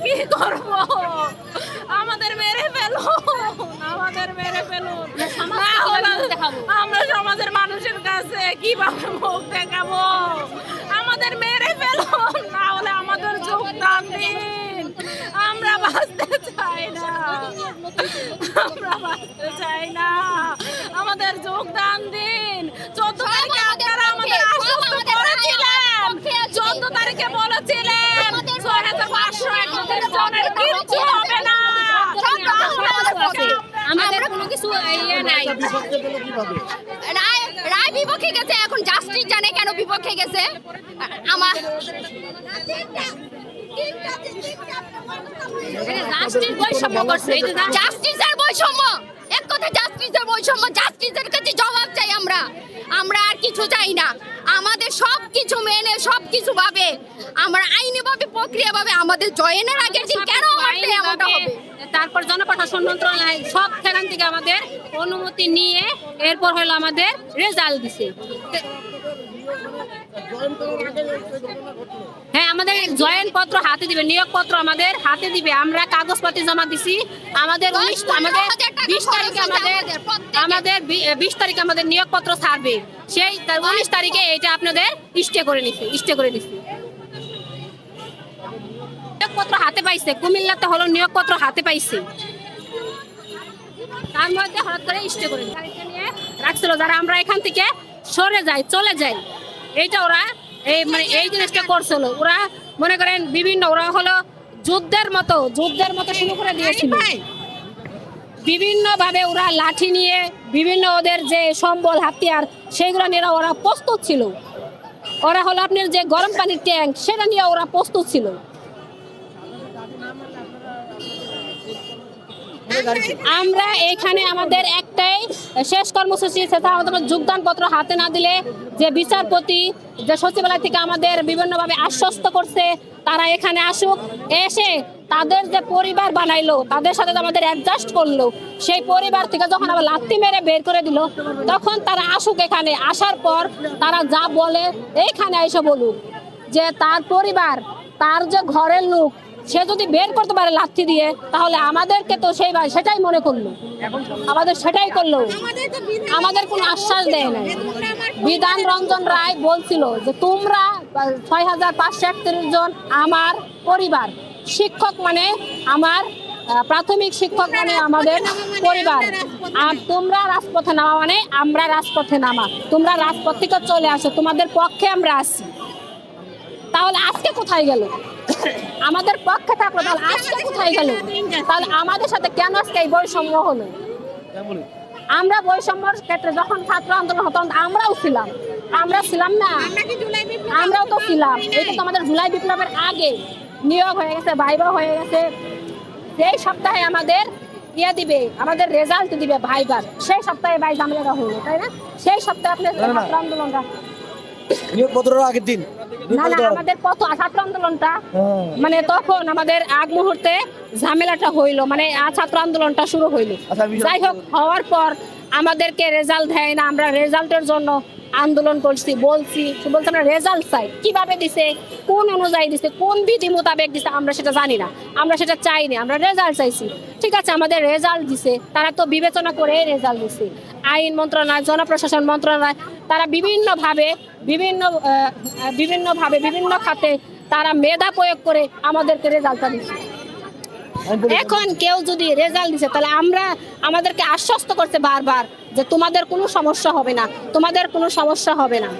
কি করব? আমাদের মেরে ফেলুন, আমাদের মেরে ফেলুন। আমরা সমাজের মানুষের কাছে কিভাবে মুখ দেখাবো? আমাদের মেরে ফেলুন, না হলে আমাদের যোগদান দিন। আমরা বাঁচতে চাই না, আমরা বাঁচতে চাই না, আমাদের যোগদান দিন। 14 তারিখে আপনারা আমাদের আশ্বস্ত করেছিলেন, 14 তারিখে বলেছিলেন 6500 জনের কিচ্ছু হবে না। আমাদের কোনো কিছু ইয়ে নাই। রায় বিপক্ষে গেছে, এখন জাস্টিস জানে কেন বিপক্ষে গেছে। আমার জাস্টিস বৈষম্য করছে, জাস্টিসের বৈষম্য, এক কথা জাস্টিসের বৈষম্য। জাস্টিসের কাছে জবাব চাই আমরা, আমরা আর কিছু চাই না। আমাদের সব কিছু মেনে সব কিছু ভাবে আমরা আইনি ভাবে প্রক্রিয়া ভাবে আমাদের জয়েনের আগের দিন কেন আমাদের এমনটা হবে? তারপর জনপ্রশাসন মন্ত্রণালয় সব সেখান থেকে আমাদের অনুমতি নিয়ে এরপর হলো আমাদের রেজাল্ট দিছে। হ্যাঁ, আমাদের জয়েন পত্র হাতে দিবে, নিয়োগ পত্র আমাদের হাতে দিবে। আমরা কাগজপত্র জমা দিছি। আমাদের 20 তারিখে আমাদের 20 তারিখে আমাদের নিয়োগ পত্র ছাড়বে। সেই 19 তারিখে এটা আপনাদের স্টে করে দিছি। নিয়োগপত্র হাতে পাইছে, কুমিল্লাতে হলো নিয়োগপত্র হাতে পাইছে, তার মধ্যে হঠাৎ করে স্টে করে নিয়ে রাখছিল। যারা আমরা এখান থেকে সরে যাই, চলে যাই, এইটা ওরা এই জিনিসটা করছিল। ওরা মনে করেন বিভিন্ন, ওরা হলো যুদ্ধের মতো শুরু করে দিয়েছিল। বিভিন্ন ভাবে ওরা লাঠি নিয়ে, বিভিন্ন ওদের যে সম্বল হাতিয়ার সেগুলো নিয়ে ওরা প্রস্তুত ছিল। ওরা হলো আপনার যে গরম পানির ট্যাঙ্ক সেটা নিয়ে ওরা প্রস্তুত ছিল। আমরা এখানে আমাদের একটাই শেষ কর্মসূচি, সেটা আমাদের যোগদান পত্র হাতে না দিলে যে বিচারপতি যে সচিবালয় থেকে আমাদের বিভিন্নভাবে আশ্বস্ত করছে তারা এখানে আসুক, এসে তাদের যে পরিবার বানাইলো তাদের সাথে আমাদের অ্যাডজাস্ট করলো, সেই পরিবার থেকে যখন আবার লাথি মেরে বের করে দিল তখন তারা আসুক। এখানে আসার পর তারা যা বলে এইখানে এসে বলুক যে তার পরিবার, তার যে ঘরের লোক, সে যদি বের করতে পারে লাথি দিয়ে, তাহলে আমাদেরকে তো সেটাই মনে করলো, আমাদের সেটাই করলো। আমাদের কোনো আশ্বাস দেয় নাই। বিধান রঞ্জন রায় বলছিল যে তোমরা 6531 জন আমার পরিবার, শিক্ষক মানে আমার প্রাথমিক শিক্ষক মানে আমাদের পরিবার, আর তোমরা রাজপথে নামা মানে আমরা রাজপথে নামা, তোমরা রাজপথ থেকে চলে আসো, তোমাদের পক্ষে আমরা আসি। তাহলে আজকে কোথায় গেল? আমাদের পক্ষে থাকলো, তাহলে আজকে কোথায় গেল? তাহলে আমাদের সাথে কেন আজকে এই বৈষম্য হলো? আমরা বৈষম্যের ক্ষেত্রে যখন ছাত্র আন্দোলন হতো আমরাও ছিলাম না? আমরাও তো ছিলাম। এটা তো আমাদের জুলাই বিপ্লবের আগে নিয়োগ হয়ে গেছে, ভাইবা হয়ে গেছে। এই সপ্তাহে আমাদের দিবে, আমাদের রেজাল্ট দিবে ভাইবার, সেই সপ্তাহে ভাই ঝামেলাটা হলো, তাই না? সেই সপ্তাহে আপনার ছাত্র আন্দোলনটা নিয়োগপত্রের আগের দিন না, আমাদের ছাত্র আন্দোলনটা মানে তখন আমাদের আগ মুহূর্তে ঝামেলাটা হইলো, মানে ছাত্র আন্দোলনটা শুরু হইলো। যাই হোক, হওয়ার পর আমাদেরকে রেজাল্ট দেয় না। আমরা রেজাল্টের জন্য আন্দোলন করছি, বলছি আমরা রেজাল্ট চাই। কিভাবে দিছে, কোন অনুযায়ী দিছে, কোন বিধি মোতাবেক দিছে আমরা সেটা জানি না, আমরা সেটা চাইনি, আমরা রেজাল্ট চাইছি। ঠিক আছে, আমাদের রেজাল্ট দিছে, তারা তো বিবেচনা করে রেজাল্ট দিছে। আইন মন্ত্রণালয়, জনপ্রশাসন মন্ত্রণালয়, তারা বিভিন্নভাবে বিভিন্ন খাতে তারা মেধা প্রয়োগ করে আমাদেরকে রেজাল্টটা দিচ্ছে। এখন কেউ যদি রেজাল্ট দিছে, তাহলে আমাদেরকে আশ্বস্ত করছে বারবার যে তোমাদের কোনো সমস্যা হবে না, তোমাদের কোনো সমস্যা হবে না।